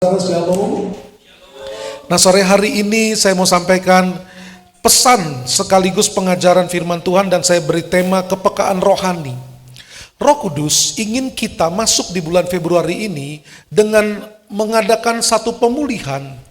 Shalom. Nah, sore hari ini saya mau sampaikan pesan sekaligus pengajaran firman Tuhan dan saya beri tema kepekaan rohani. Roh Kudus ingin kita masuk di bulan Februari ini dengan mengadakan satu pemulihan.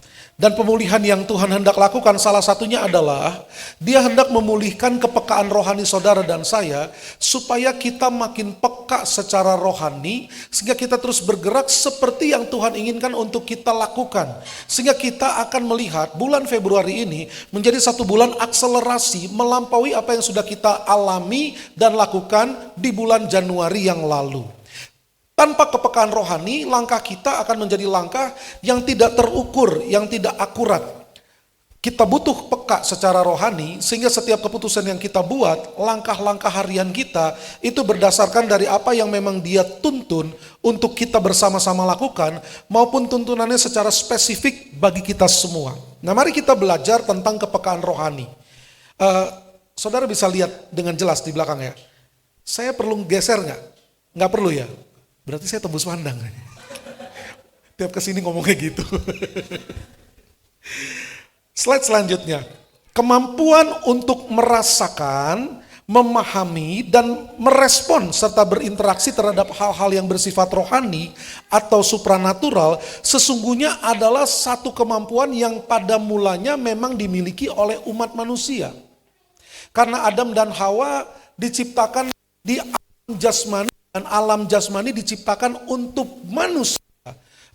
Dan pemulihan yang Tuhan hendak lakukan salah satunya adalah Dia hendak memulihkan kepekaan rohani saudara dan saya supaya kita makin peka secara rohani sehingga kita terus bergerak seperti yang Tuhan inginkan untuk kita lakukan. Sehingga kita akan melihat bulan Februari ini menjadi satu bulan akselerasi melampaui apa yang sudah kita alami dan lakukan di bulan Januari yang lalu. Tanpa kepekaan rohani, langkah kita akan menjadi langkah yang tidak terukur, yang tidak akurat. Kita butuh peka secara rohani, sehingga setiap keputusan yang kita buat, langkah-langkah harian kita, itu berdasarkan dari apa yang memang Dia tuntun untuk kita bersama-sama lakukan, maupun tuntunannya secara spesifik bagi kita semua. Nah, mari kita belajar tentang kepekaan rohani. Saudara bisa lihat dengan jelas di belakang ya. Saya perlu geser nggak? Nggak perlu ya? Berarti saya tembus pandang. Tiap kesini ngomongnya gitu. Slide selanjutnya. Kemampuan untuk merasakan, memahami, dan merespon serta berinteraksi terhadap hal-hal yang bersifat rohani atau supranatural sesungguhnya adalah satu kemampuan yang pada mulanya memang dimiliki oleh umat manusia. Karena Adam dan Hawa diciptakan di alam jasmani. Dan alam jasmani diciptakan untuk manusia.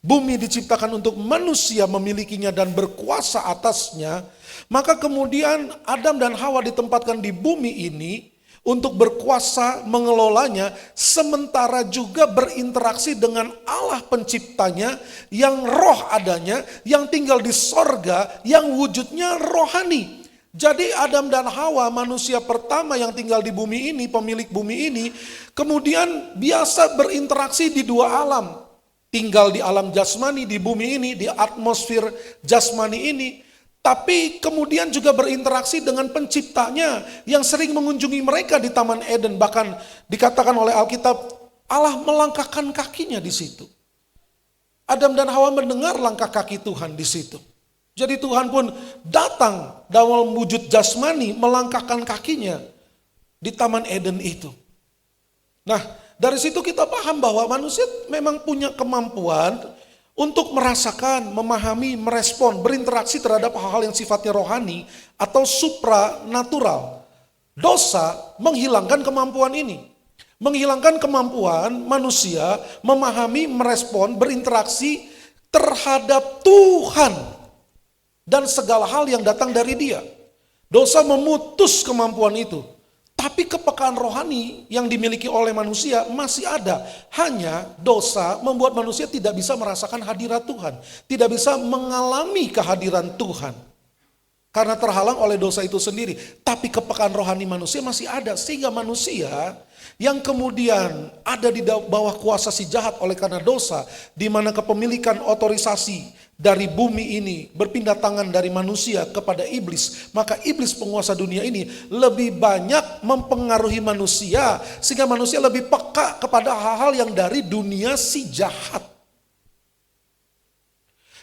Bumi diciptakan untuk manusia memilikinya dan berkuasa atasnya. Maka kemudian Adam dan Hawa ditempatkan di bumi ini untuk berkuasa mengelolanya. Sementara juga berinteraksi dengan Allah penciptanya yang roh adanya, yang tinggal di sorga, yang wujudnya rohani. Jadi Adam dan Hawa, manusia pertama yang tinggal di bumi ini, pemilik bumi ini, kemudian biasa berinteraksi di dua alam. Tinggal di alam jasmani, di bumi ini, di atmosfer jasmani ini. Tapi kemudian juga berinteraksi dengan penciptanya yang sering mengunjungi mereka di Taman Eden. Bahkan dikatakan oleh Alkitab, Allah melangkahkan kakinya di situ. Adam dan Hawa mendengar langkah kaki Tuhan di situ. Jadi Tuhan pun datang dalam wujud jasmani melangkahkan kakinya di Taman Eden itu. Nah, dari situ kita paham bahwa manusia memang punya kemampuan untuk merasakan, memahami, merespon, berinteraksi terhadap hal-hal yang sifatnya rohani atau supranatural. Dosa menghilangkan kemampuan ini. Menghilangkan kemampuan manusia memahami, merespon, berinteraksi terhadap Tuhan. Dan segala hal yang datang dari Dia. Dosa memutus kemampuan itu. Tapi kepekaan rohani yang dimiliki oleh manusia masih ada. Hanya dosa membuat manusia tidak bisa merasakan hadirat Tuhan. Tidak bisa mengalami kehadiran Tuhan. Karena terhalang oleh dosa itu sendiri. Tapi kepekaan rohani manusia masih ada. Sehingga manusia yang kemudian ada di bawah kuasa si jahat oleh karena dosa. Di mana kepemilikan otorisasi dari bumi ini berpindah tangan dari manusia kepada iblis, maka iblis penguasa dunia ini lebih banyak mempengaruhi manusia sehingga manusia lebih peka kepada hal-hal yang dari dunia si jahat.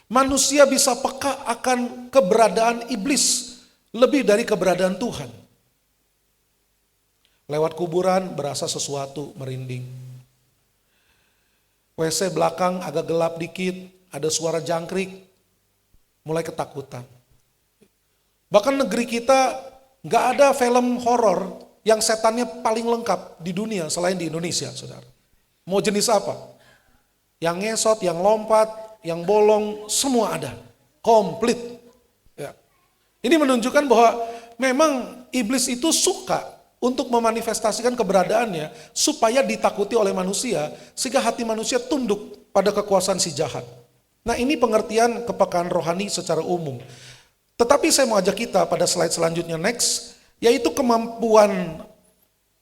Manusia bisa peka akan keberadaan iblis lebih dari keberadaan Tuhan. Lewat kuburan berasa sesuatu merinding. WC belakang agak gelap dikit, ada suara jangkrik, mulai ketakutan. Bahkan negeri kita gak ada film horor yang setannya paling lengkap di dunia selain di Indonesia, saudara. Mau jenis apa? Yang ngesot, yang lompat, yang bolong, semua ada. Komplit. Ya. Ini menunjukkan bahwa memang iblis itu suka untuk memanifestasikan keberadaannya supaya ditakuti oleh manusia sehingga hati manusia tunduk pada kekuasaan si jahat. Nah, ini pengertian kepekaan rohani secara umum. Tetapi saya mau ajak kita pada slide selanjutnya next, yaitu kemampuan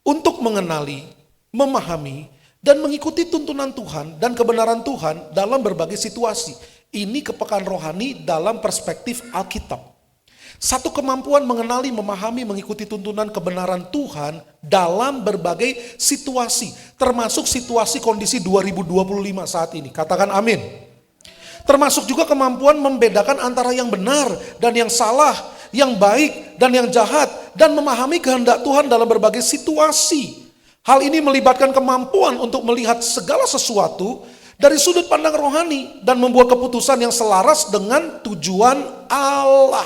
untuk mengenali, memahami, dan mengikuti tuntunan Tuhan dan kebenaran Tuhan dalam berbagai situasi. Ini kepekaan rohani dalam perspektif Alkitab. Satu kemampuan mengenali, memahami, mengikuti tuntunan kebenaran Tuhan dalam berbagai situasi, termasuk situasi kondisi 2025 saat ini. Katakan amin. termasuk juga kemampuan membedakan antara yang benar dan yang salah, yang baik dan yang jahat, dan memahami kehendak Tuhan dalam berbagai situasi. Hal ini melibatkan kemampuan untuk melihat segala sesuatu dari sudut pandang rohani dan membuat keputusan yang selaras dengan tujuan Allah.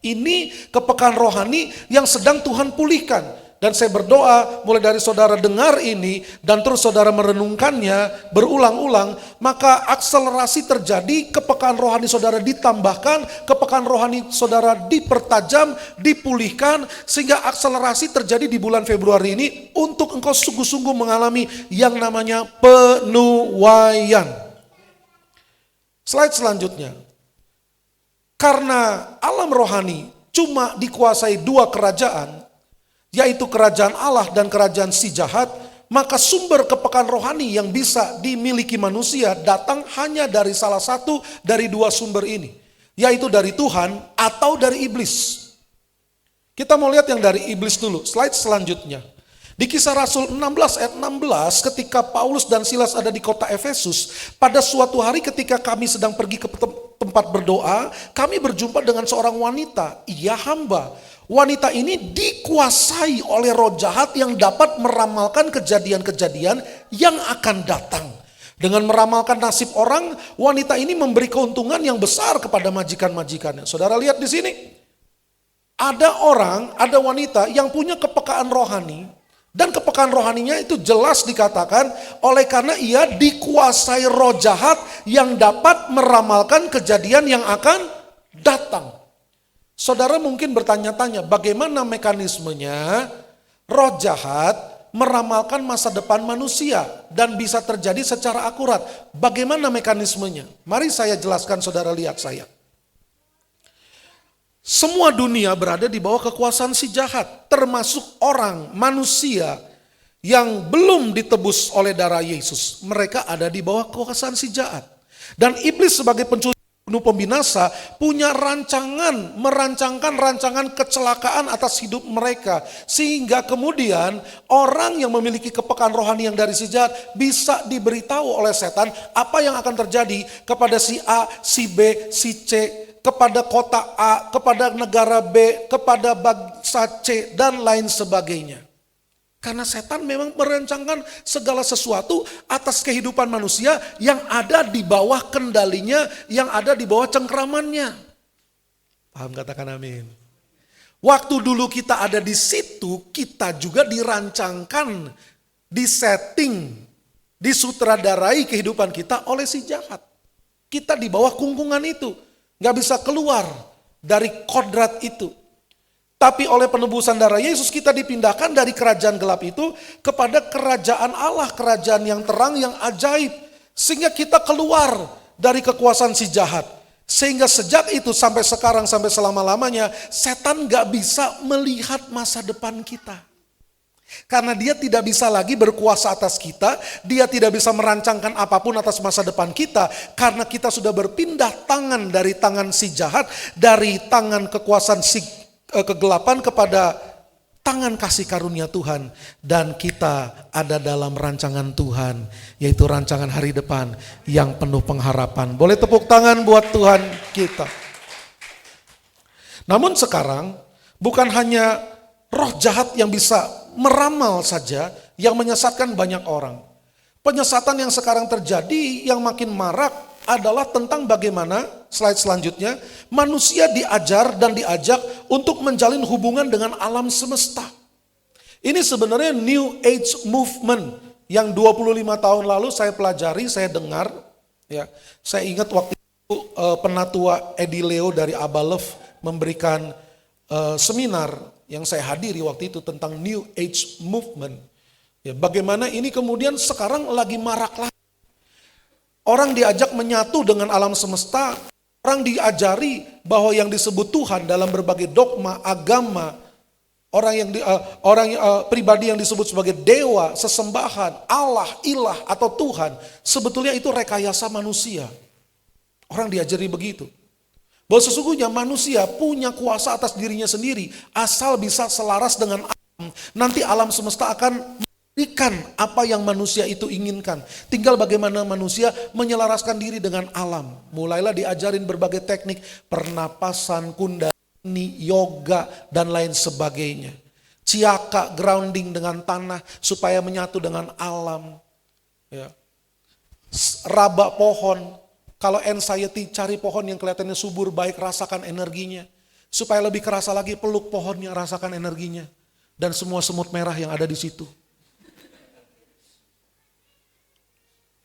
Ini kepekaan rohani yang sedang Tuhan pulihkan. Dan saya berdoa mulai dari saudara dengar ini dan terus saudara merenungkannya berulang-ulang, maka akselerasi terjadi, kepekaan rohani saudara ditambahkan, kepekaan rohani saudara dipertajam, dipulihkan, sehingga akselerasi terjadi di bulan Februari ini untuk engkau sungguh-sungguh mengalami yang namanya penuaian. Slide selanjutnya. Karena alam rohani cuma dikuasai dua kerajaan, yaitu kerajaan Allah dan kerajaan si jahat, maka sumber kepekaan rohani yang bisa dimiliki manusia datang hanya dari salah satu dari dua sumber ini, yaitu dari Tuhan atau dari iblis. Kita mau lihat yang dari iblis dulu, slide selanjutnya. Di Kisah Rasul 16 ayat 16, ketika Paulus dan Silas ada di kota Efesus, pada suatu hari ketika kami sedang pergi ke tempat berdoa, kami berjumpa dengan seorang wanita, ia hamba. Wanita ini dikuasai oleh roh jahat yang dapat meramalkan kejadian-kejadian yang akan datang. Dengan meramalkan nasib orang, wanita ini memberi keuntungan yang besar kepada majikan-majikannya. Saudara lihat di sini, ada wanita yang punya kepekaan rohani, dan kepekaan rohaninya itu jelas dikatakan oleh karena ia dikuasai roh jahat yang dapat meramalkan kejadian yang akan datang. Saudara mungkin bertanya-tanya, bagaimana mekanismenya roh jahat meramalkan masa depan manusia dan bisa terjadi secara akurat? Bagaimana mekanismenya? Mari saya jelaskan, saudara lihat saya. Semua dunia berada di bawah kekuasaan si jahat, termasuk orang, manusia yang belum ditebus oleh darah Yesus. Mereka ada di bawah kekuasaan si jahat. Dan iblis sebagai pencuri penuh pembinasa punya merancangkan rancangan kecelakaan atas hidup mereka. Sehingga kemudian orang yang memiliki kepekaan rohani yang dari si jahat bisa diberitahu oleh setan apa yang akan terjadi kepada si A, si B, si C, kepada kota A, kepada negara B, kepada bangsa C, dan lain sebagainya. Karena setan memang merancangkan segala sesuatu atas kehidupan manusia yang ada di bawah kendalinya, yang ada di bawah cengkramannya. Paham, katakan amin. Waktu dulu kita ada di situ, kita juga dirancangkan, disetting, disutradarai kehidupan kita oleh si jahat. Kita di bawah kungkungan itu, gak bisa keluar dari kodrat itu. Tapi oleh penebusan darah Yesus kita dipindahkan dari kerajaan gelap itu kepada kerajaan Allah, kerajaan yang terang, yang ajaib. Sehingga kita keluar dari kekuasaan si jahat. Sehingga sejak itu sampai sekarang, sampai selama-lamanya, setan gak bisa melihat masa depan kita. Karena dia tidak bisa lagi berkuasa atas kita, dia tidak bisa merancangkan apapun atas masa depan kita. Karena kita sudah berpindah tangan dari tangan si jahat, dari tangan kekuasaan si kegelapan kepada tangan kasih karunia Tuhan, dan kita ada dalam rancangan Tuhan, yaitu rancangan hari depan yang penuh pengharapan. Boleh tepuk tangan buat Tuhan kita. Namun sekarang bukan hanya roh jahat yang bisa meramal saja yang menyesatkan banyak orang. Penyesatan yang sekarang terjadi yang makin marak adalah tentang bagaimana, slide selanjutnya, manusia diajar dan diajak untuk menjalin hubungan dengan alam semesta. Ini sebenarnya New Age Movement yang 25 tahun lalu saya pelajari, saya dengar. Ya, saya ingat waktu itu penatua Eddie Leo dari Abalev memberikan seminar yang saya hadiri waktu itu tentang New Age Movement. Ya, bagaimana ini kemudian sekarang lagi marak lagi. Orang diajak menyatu dengan alam semesta, orang diajari bahwa yang disebut Tuhan dalam berbagai dogma, agama, pribadi yang disebut sebagai dewa, sesembahan, Allah, ilah atau Tuhan, sebetulnya itu rekayasa manusia. Orang diajari begitu. Bahwa sesungguhnya manusia punya kuasa atas dirinya sendiri, asal bisa selaras dengan alam. Nanti alam semesta akan Berikan apa yang manusia itu inginkan. Tinggal bagaimana manusia menyelaraskan diri dengan alam. Mulailah diajarin berbagai teknik, pernapasan, kundalini, yoga, dan lain sebagainya. Ciaka, grounding dengan tanah supaya menyatu dengan alam. Ya. Raba pohon. Kalau anxiety, cari pohon yang kelihatannya subur, baik, rasakan energinya. Supaya lebih kerasa lagi, peluk pohonnya, rasakan energinya. Dan semua semut merah yang ada di situ.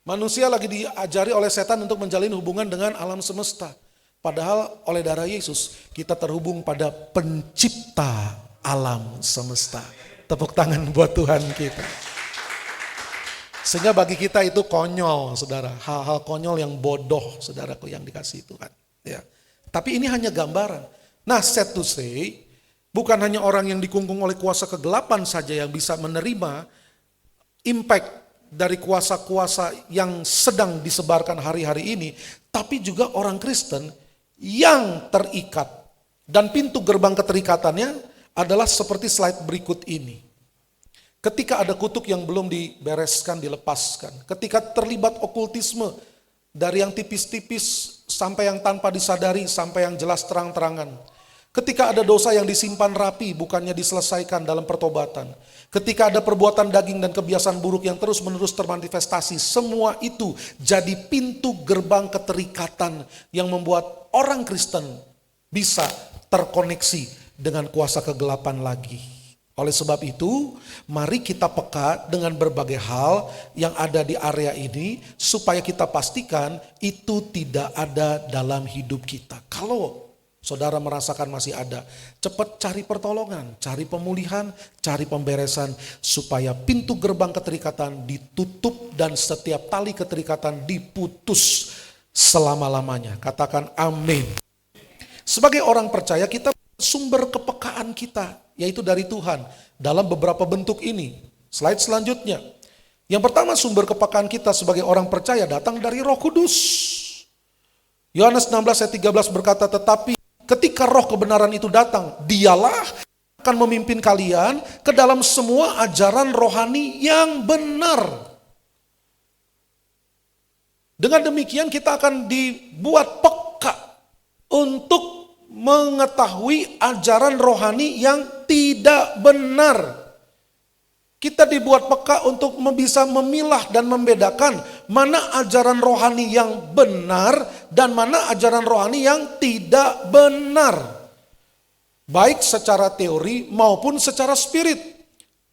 Manusia lagi diajari oleh setan untuk menjalin hubungan dengan alam semesta. Padahal oleh darah Yesus kita terhubung pada pencipta alam semesta. Tepuk tangan buat Tuhan kita. Sehingga bagi kita itu konyol, saudara. Hal-hal konyol yang bodoh, saudaraku, yang dikasih Tuhan. Ya. Tapi ini hanya gambaran. Nah, sad to say, bukan hanya orang yang dikungkung oleh kuasa kegelapan saja yang bisa menerima impact dari kuasa-kuasa yang sedang disebarkan hari-hari ini, tapi juga orang Kristen yang terikat. Dan pintu gerbang keterikatannya adalah seperti slide berikut ini. Ketika ada kutuk yang belum dibereskan, dilepaskan. Ketika terlibat okultisme, dari yang tipis-tipis sampai yang tanpa disadari, sampai yang jelas terang-terangan. Ketika ada dosa yang disimpan rapi, bukannya diselesaikan dalam pertobatan. Ketika ada perbuatan daging dan kebiasaan buruk yang terus-menerus termanifestasi, semua itu jadi pintu gerbang keterikatan yang membuat orang Kristen bisa terkoneksi dengan kuasa kegelapan lagi. Oleh sebab itu, mari kita peka dengan berbagai hal yang ada di area ini, supaya kita pastikan itu tidak ada dalam hidup kita. Kalau saudara merasakan masih ada, cepat cari pertolongan, cari pemulihan, cari pemberesan, supaya pintu gerbang keterikatan ditutup dan setiap tali keterikatan diputus selama-lamanya. Katakan amin. Sebagai orang percaya, kita sumber kepekaan kita, yaitu dari Tuhan, dalam beberapa bentuk ini. Slide selanjutnya. Yang pertama, sumber kepekaan kita sebagai orang percaya datang dari Roh Kudus. Yohanes 16 ayat 13 berkata, tetapi ketika roh kebenaran itu datang, dialah akan memimpin kalian ke dalam semua ajaran rohani yang benar. Dengan demikian kita akan dibuat peka untuk mengetahui ajaran rohani yang tidak benar. Kita dibuat peka untuk bisa memilah dan membedakan mana ajaran rohani yang benar dan mana ajaran rohani yang tidak benar. Baik secara teori maupun secara spirit.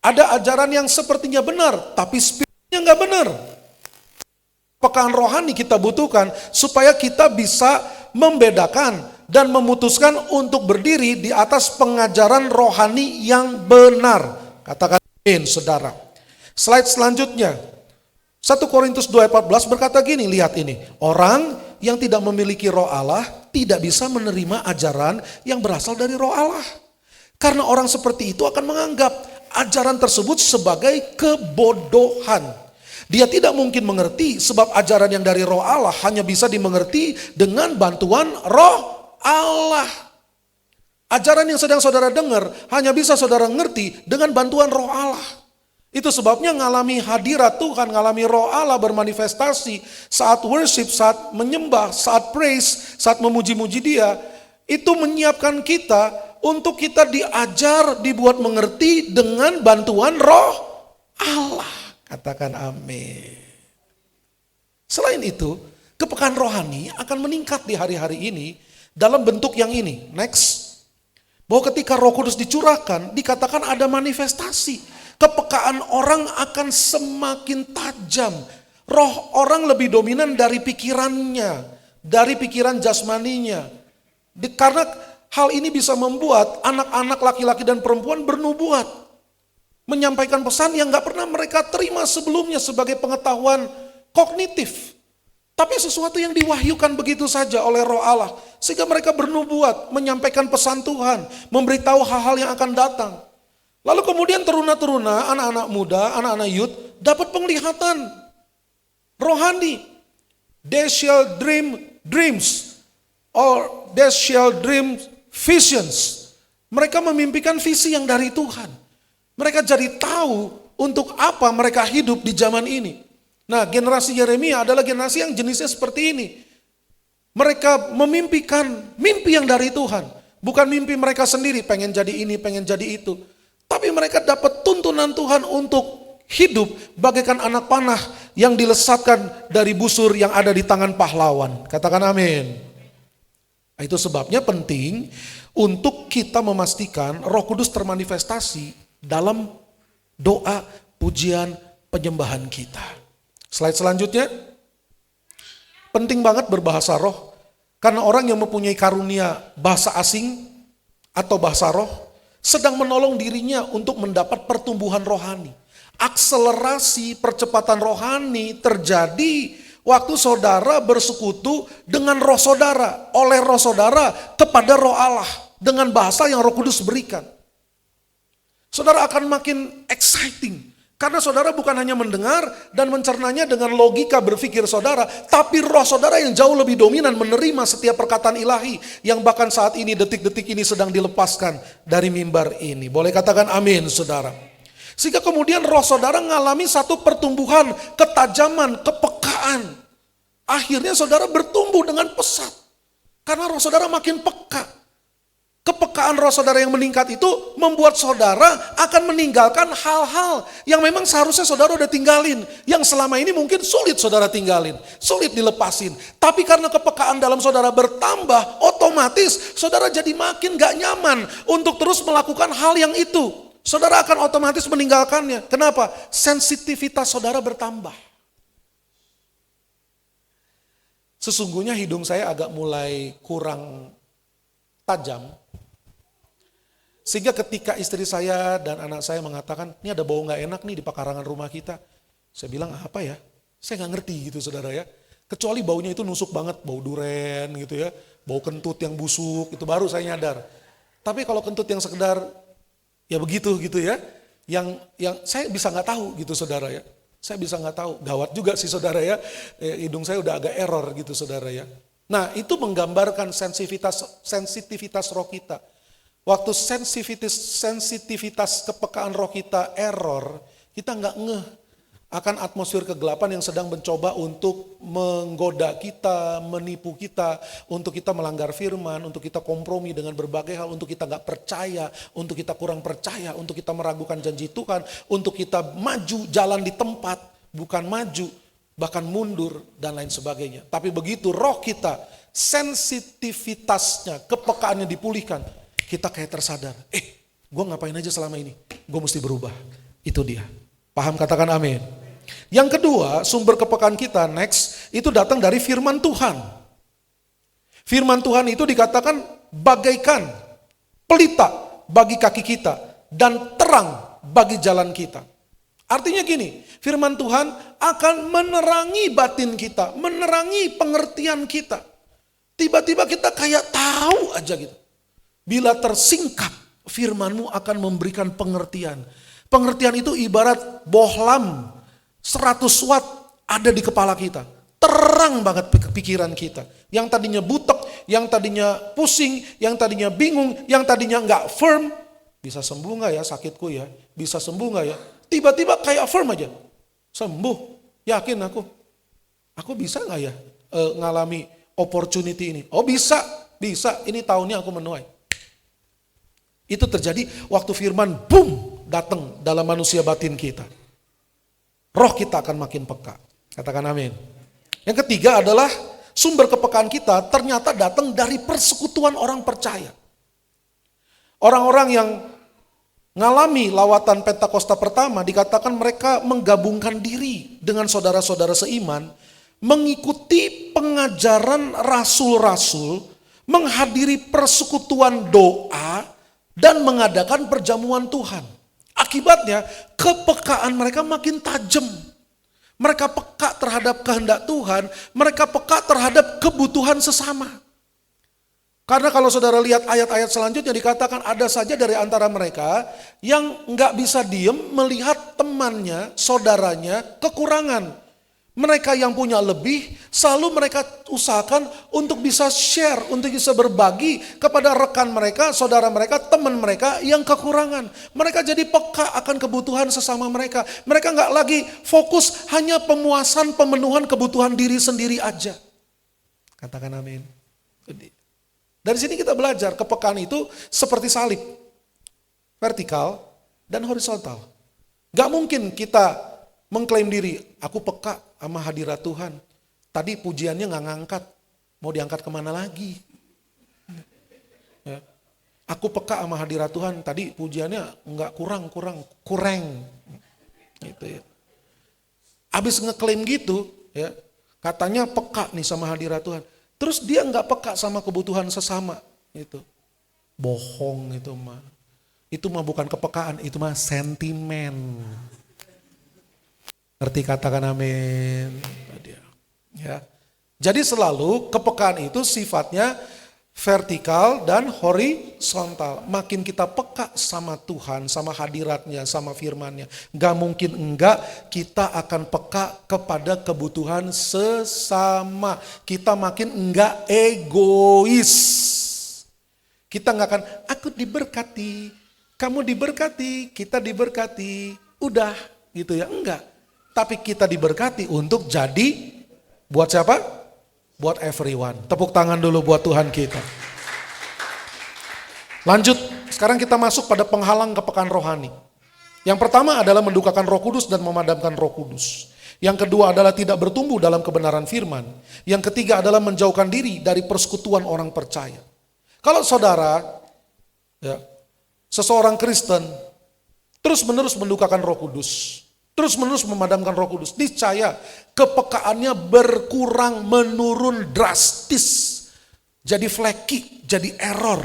Ada ajaran yang sepertinya benar, tapi spiritnya nggak benar. Pekaan rohani kita butuhkan supaya kita bisa membedakan dan memutuskan untuk berdiri di atas pengajaran rohani yang benar. Katakan amin, saudara. Slide selanjutnya. 1 Korintus 2:14 berkata gini, lihat ini. Orang yang tidak memiliki roh Allah tidak bisa menerima ajaran yang berasal dari roh Allah. Karena orang seperti itu akan menganggap ajaran tersebut sebagai kebodohan. Dia tidak mungkin mengerti sebab ajaran yang dari roh Allah hanya bisa dimengerti dengan bantuan roh Allah. Ajaran yang sedang saudara dengar hanya bisa saudara ngerti dengan bantuan roh Allah. Itu sebabnya ngalami hadirat Tuhan, ngalami roh Allah bermanifestasi saat worship, saat menyembah, saat praise, saat memuji-muji Dia. Itu menyiapkan kita untuk kita diajar, dibuat mengerti dengan bantuan roh Allah. Katakan amin. Selain itu, kepekaan rohani akan meningkat di hari-hari ini dalam bentuk yang ini. Next. Bahwa ketika Roh Kudus dicurahkan, dikatakan ada manifestasi. Kepekaan orang akan semakin tajam. Roh orang lebih dominan dari pikirannya, dari pikiran jasmaninya. Karena hal ini bisa membuat anak-anak laki-laki dan perempuan bernubuat. Menyampaikan pesan yang gak pernah mereka terima sebelumnya sebagai pengetahuan kognitif. Tapi sesuatu yang diwahyukan begitu saja oleh roh Allah. Sehingga mereka bernubuat, menyampaikan pesan Tuhan, memberitahu hal-hal yang akan datang. Lalu kemudian teruna-teruna, anak-anak muda, anak-anak youth, dapat penglihatan rohani. They shall dream dreams, or they shall dream visions. Mereka memimpikan visi yang dari Tuhan. Mereka jadi tahu Untuk apa mereka hidup di zaman ini? Nah, generasi Yeremia adalah generasi yang jenisnya seperti ini. Mereka memimpikan mimpi yang dari Tuhan. Bukan mimpi mereka sendiri, pengen jadi ini, pengen jadi itu. Tapi mereka dapat tuntunan Tuhan untuk hidup bagaikan anak panah yang dilesatkan dari busur yang ada di tangan pahlawan. Katakan amin. Nah, itu sebabnya penting untuk kita memastikan Roh Kudus termanifestasi dalam doa, pujian, penyembahan kita. Slide selanjutnya. Penting banget berbahasa roh. Karena orang yang mempunyai karunia bahasa asing atau bahasa roh sedang menolong dirinya untuk mendapat pertumbuhan rohani. Akselerasi percepatan rohani terjadi waktu saudara bersekutu dengan roh saudara. Oleh roh saudara kepada roh Allah. Dengan bahasa yang Roh Kudus berikan. Saudara akan makin exciting. Karena saudara bukan hanya mendengar dan mencernanya dengan logika berpikir saudara, tapi roh saudara yang jauh lebih dominan menerima setiap perkataan ilahi yang bahkan saat ini, detik-detik ini sedang dilepaskan dari mimbar ini. Boleh katakan amin, saudara. Sehingga kemudian roh saudara mengalami satu pertumbuhan, ketajaman, kepekaan. Akhirnya saudara bertumbuh dengan pesat. Karena roh saudara makin peka. Kepekaan roh saudara yang meningkat itu membuat saudara akan meninggalkan hal-hal yang memang seharusnya saudara udah tinggalin. Yang selama ini mungkin sulit saudara tinggalin, sulit dilepasin. Tapi karena kepekaan dalam saudara bertambah, otomatis saudara jadi makin gak nyaman untuk terus melakukan hal yang itu. Saudara akan otomatis meninggalkannya. Kenapa? Sensitivitas saudara bertambah. Sesungguhnya hidung saya agak mulai kurang tajam. Sehingga ketika istri saya dan anak saya mengatakan, ini ada bau gak enak nih di pekarangan rumah kita. Saya bilang, apa ya? Saya gak ngerti gitu saudara ya. Kecuali baunya itu nusuk banget, bau duren gitu ya. Bau kentut yang busuk, itu baru saya nyadar. Tapi kalau kentut yang sekedar, ya begitu gitu ya. Yang saya bisa gak tahu gitu saudara ya. Saya bisa gak tahu, gawat juga sih saudara ya. Hidung saya udah agak error gitu saudara ya. Nah itu menggambarkan sensitivitas roh kita. Waktu sensitivitas kepekaan roh kita error, kita nggak ngeh akan atmosfer kegelapan yang sedang mencoba untuk menggoda kita, menipu kita, untuk kita melanggar firman, untuk kita kompromi dengan berbagai hal, untuk kita nggak percaya, untuk kita kurang percaya, untuk kita meragukan janji Tuhan, untuk kita maju jalan di tempat, bukan maju, bahkan mundur dan lain sebagainya. Tapi begitu roh kita, sensitivitasnya, kepekaannya dipulihkan, kita kayak tersadar, gue ngapain aja selama ini? Gue mesti berubah. Itu dia. Paham, katakan amin. Yang kedua, sumber kepekaan kita next, itu datang dari firman Tuhan. Firman Tuhan itu dikatakan bagaikan pelita bagi kaki kita dan terang bagi jalan kita. Artinya gini, firman Tuhan akan menerangi batin kita, menerangi pengertian kita. Tiba-tiba kita kayak tahu aja gitu. Bila tersingkap, firman-Mu akan memberikan pengertian. Pengertian itu ibarat bohlam 100 watt ada di kepala kita. Terang banget pikiran kita. Yang tadinya butek, yang tadinya pusing, yang tadinya bingung, yang tadinya nggak firm. Bisa sembuh nggak ya sakitku ya? Bisa sembuh nggak ya? Tiba-tiba kayak firm aja. Sembuh, yakin aku. Aku bisa nggak ya ngalami opportunity ini? Oh bisa. Ini tahunnya aku menuai. Itu terjadi waktu firman boom datang dalam manusia batin kita. Roh kita akan makin peka. Katakan amin. Yang ketiga adalah sumber kepekaan kita ternyata datang dari persekutuan orang percaya. Orang-orang yang ngalami lawatan Pentakosta pertama dikatakan mereka menggabungkan diri dengan saudara-saudara seiman, mengikuti pengajaran rasul-rasul, menghadiri persekutuan doa, dan mengadakan perjamuan Tuhan. Akibatnya kepekaan mereka makin tajam. Mereka peka terhadap kehendak Tuhan, mereka peka terhadap kebutuhan sesama. Karena kalau saudara lihat ayat-ayat selanjutnya dikatakan ada saja dari antara mereka yang nggak bisa diem melihat temannya, saudaranya kekurangan. Mereka yang punya lebih, selalu mereka usahakan untuk bisa share, untuk bisa berbagi kepada rekan mereka, saudara mereka, teman mereka yang kekurangan. Mereka jadi peka akan kebutuhan sesama mereka. Mereka nggak lagi fokus hanya pemuasan, pemenuhan kebutuhan diri sendiri aja. Katakan amin. Dari sini kita belajar kepekaan itu seperti salib. Vertikal dan horizontal. Gak mungkin kita mengklaim diri, aku peka sama hadirat Tuhan. Tadi pujiannya gak ngangkat, mau diangkat kemana lagi? Ya. Aku peka sama hadirat Tuhan, tadi pujiannya nggak kurang. Gitu ya. Abis ngeklaim gitu, ya, katanya peka nih sama hadirat Tuhan. Terus dia nggak peka sama kebutuhan sesama, itu bohong itu mah. Itu mah bukan kepekaan, itu mah sentimen. Ngerti, katakan amin. Ya. Jadi selalu kepekaan itu sifatnya vertikal dan horizontal. Makin kita peka sama Tuhan, sama hadiratnya, sama firman-Nya, gak mungkin enggak kita akan peka kepada kebutuhan sesama. Kita makin enggak egois. Kita enggak akan, aku diberkati, kamu diberkati, kita diberkati, udah gitu ya, enggak. Tapi kita diberkati untuk jadi, buat siapa? Buat everyone. Tepuk tangan dulu buat Tuhan kita. Lanjut, sekarang kita masuk pada penghalang kepekaan rohani. Yang pertama adalah mendukakan Roh Kudus dan memadamkan Roh Kudus. Yang kedua adalah tidak bertumbuh dalam kebenaran firman. Yang ketiga adalah menjauhkan diri dari persekutuan orang percaya. Kalau saudara, ya, seseorang Kristen terus-menerus mendukakan Roh Kudus, terus-menerus memadamkan Roh Kudus, niscaya kepekaannya berkurang, menurun drastis. Jadi flaky, jadi error.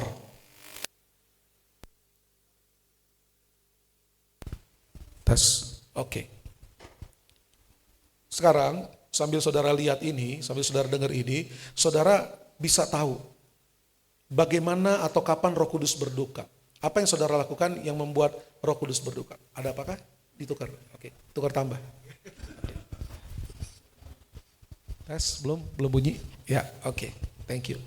Tes, oke. Sekarang sambil saudara lihat ini, sambil saudara dengar ini, saudara bisa tahu bagaimana atau kapan Roh Kudus berduka. Apa yang saudara lakukan yang membuat Roh Kudus berduka? Ada apakah? Ditukar. Oke, tukar tambah. Tes, belum bunyi? Ya, oke. Thank you.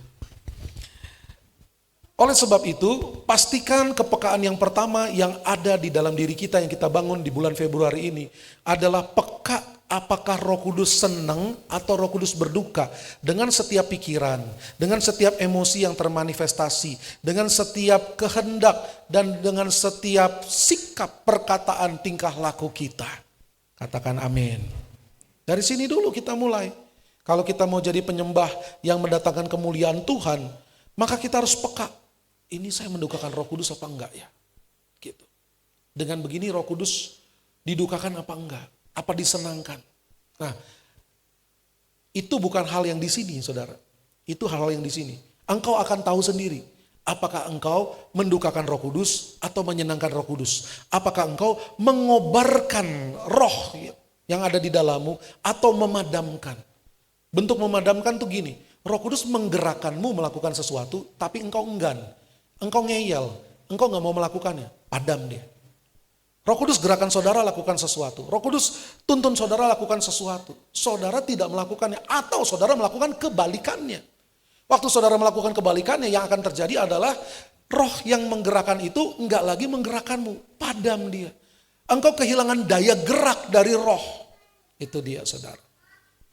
Oleh sebab itu, pastikan kepekaan yang pertama yang ada di dalam diri kita yang kita bangun di bulan Februari ini adalah peka apakah Roh Kudus senang atau Roh Kudus berduka dengan setiap pikiran, dengan setiap emosi yang termanifestasi, dengan setiap kehendak dan dengan setiap sikap, perkataan, tingkah laku kita. Katakan amin. Dari sini dulu kita mulai. Kalau kita mau jadi penyembah yang mendatangkan kemuliaan Tuhan, maka kita harus peka. Ini saya mendukakan Roh Kudus apa enggak ya? Gitu. Dengan begini Roh Kudus didukakan apa enggak? Apa disenangkan? Nah, itu bukan hal yang di sini, saudara. Itu hal-hal yang di sini. Engkau akan tahu sendiri. Apakah engkau mendukakan Roh Kudus atau menyenangkan Roh Kudus? Apakah engkau mengobarkan roh yang ada di dalammu atau memadamkan? Bentuk memadamkan tuh gini. Roh Kudus menggerakkanmu melakukan sesuatu, tapi engkau enggan. Engkau ngeyel. Engkau gak mau melakukannya. Padam dia. Roh Kudus gerakan saudara lakukan sesuatu. Roh Kudus tuntun saudara lakukan sesuatu. Saudara tidak melakukannya atau saudara melakukan kebalikannya. Waktu saudara melakukan kebalikannya yang akan terjadi adalah roh yang menggerakkan itu enggak lagi menggerakkanmu. Padam dia. Engkau kehilangan daya gerak dari roh. Itu dia saudara.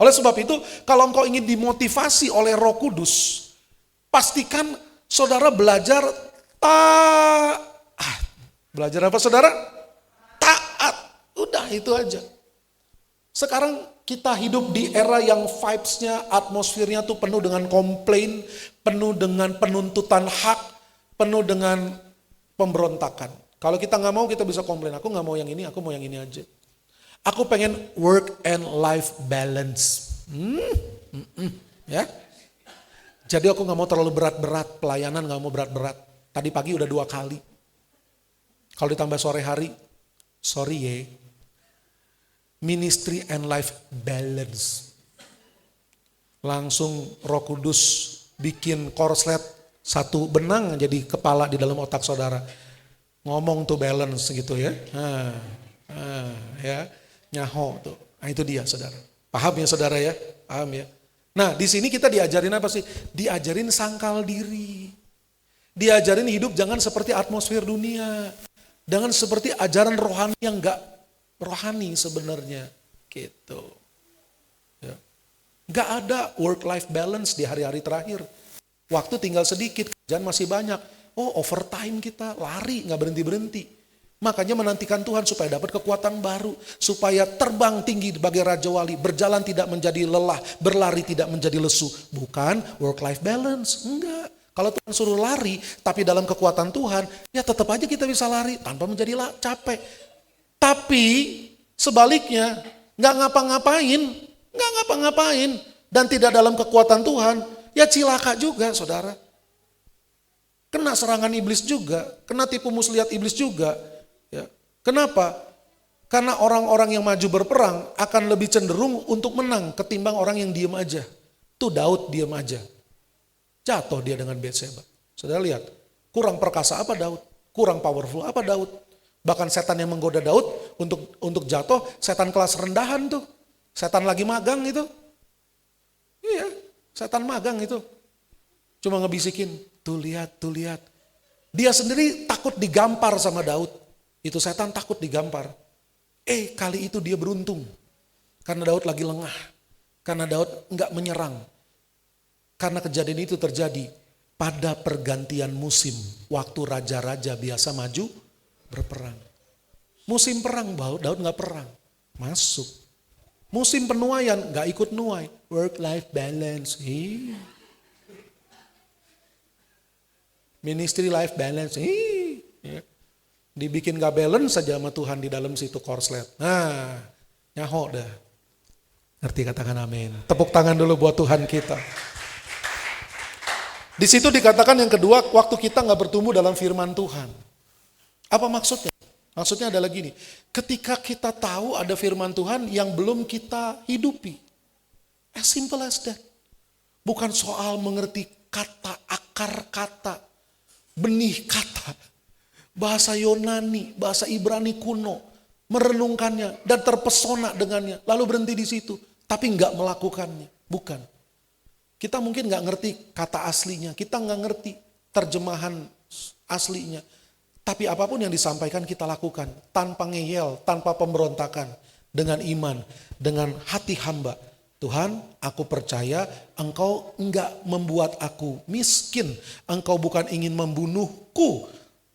Oleh sebab itu kalau engkau ingin dimotivasi oleh Roh Kudus, pastikan saudara belajar taat. Belajar apa saudara? Udah itu aja. Sekarang kita hidup di era yang vibes-nya, atmosfernya tuh penuh dengan komplain, penuh dengan penuntutan hak, penuh dengan pemberontakan. Kalau kita nggak mau kita bisa komplain, aku nggak mau yang ini, aku mau yang ini aja. Aku pengen work and life balance. Ya. Jadi aku nggak mau terlalu berat-berat, pelayanan nggak mau berat-berat. Tadi pagi udah 2 kali. Kalau ditambah sore hari, sorry ya. Ministry and life balance. Langsung Roh Kudus bikin korslet satu benang jadi kepala di dalam otak saudara. Ngomong tuh balance gitu ya. Ya, nyaho tuh. Nah itu dia saudara. Paham ya saudara ya? Paham ya? Nah di sini kita diajarin apa sih? Diajarin sangkal diri. Diajarin hidup jangan seperti atmosfer dunia. Jangan seperti ajaran rohani yang gak rohani sebenarnya. Gitu. Ya. Gak ada work-life balance di hari-hari terakhir. Waktu tinggal sedikit, kerjaan masih banyak. Oh overtime kita, lari gak berhenti-berhenti. Makanya menantikan Tuhan supaya dapat kekuatan baru. Supaya terbang tinggi sebagai Raja Wali. Berjalan tidak menjadi lelah, berlari tidak menjadi lesu. Bukan work-life balance, enggak. Kalau Tuhan suruh lari, tapi dalam kekuatan Tuhan, ya tetap aja kita bisa lari tanpa menjadi capek. Tapi sebaliknya, nggak ngapa-ngapain, dan tidak dalam kekuatan Tuhan, ya cilaka juga saudara. Kena serangan iblis juga, kena tipu muslihat iblis juga. Ya. Kenapa? Karena orang-orang yang maju berperang akan lebih cenderung untuk menang ketimbang orang yang diem aja. Tuh Daud diem aja. Jatuh dia dengan Batseba. Saudara lihat, kurang perkasa apa Daud? Kurang powerful apa Daud? Bahkan setan yang menggoda Daud untuk jatuh, setan kelas rendahan tuh. Setan lagi magang itu. Iya, setan magang itu. Cuma ngebisikin, tuh lihat. Dia sendiri takut digampar sama Daud. Itu setan takut digampar. Kali itu dia beruntung. Karena Daud lagi lengah. Karena Daud enggak menyerang. Karena kejadian itu terjadi pada pergantian musim. Waktu raja-raja biasa maju berperang. Musim perang Daud gak perang. Masuk. Musim penuaian gak ikut nuai. Work-life balance. Ministry life balance. Dibikin gak balance saja sama Tuhan di dalam situ korslet. Nah, nyaho dah. Ngerti katakan amin. Tepuk tangan dulu buat Tuhan kita. Di situ dikatakan yang kedua, waktu kita nggak bertumbuh dalam firman Tuhan. Apa maksudnya? Maksudnya adalah gini, ketika kita tahu ada firman Tuhan yang belum kita hidupi. As simple as that. Bukan soal mengerti kata, akar kata, benih kata, bahasa Yunani, bahasa Ibrani kuno, merenungkannya dan terpesona dengannya, lalu berhenti di situ, tapi nggak melakukannya. Bukan. Kita mungkin nggak ngerti kata aslinya, kita nggak ngerti terjemahan aslinya. Tapi apapun yang disampaikan kita lakukan tanpa ngeyel, tanpa pemberontakan, dengan iman, dengan hati hamba. Tuhan, aku percaya Engkau enggak membuat aku miskin, Engkau bukan ingin membunuhku.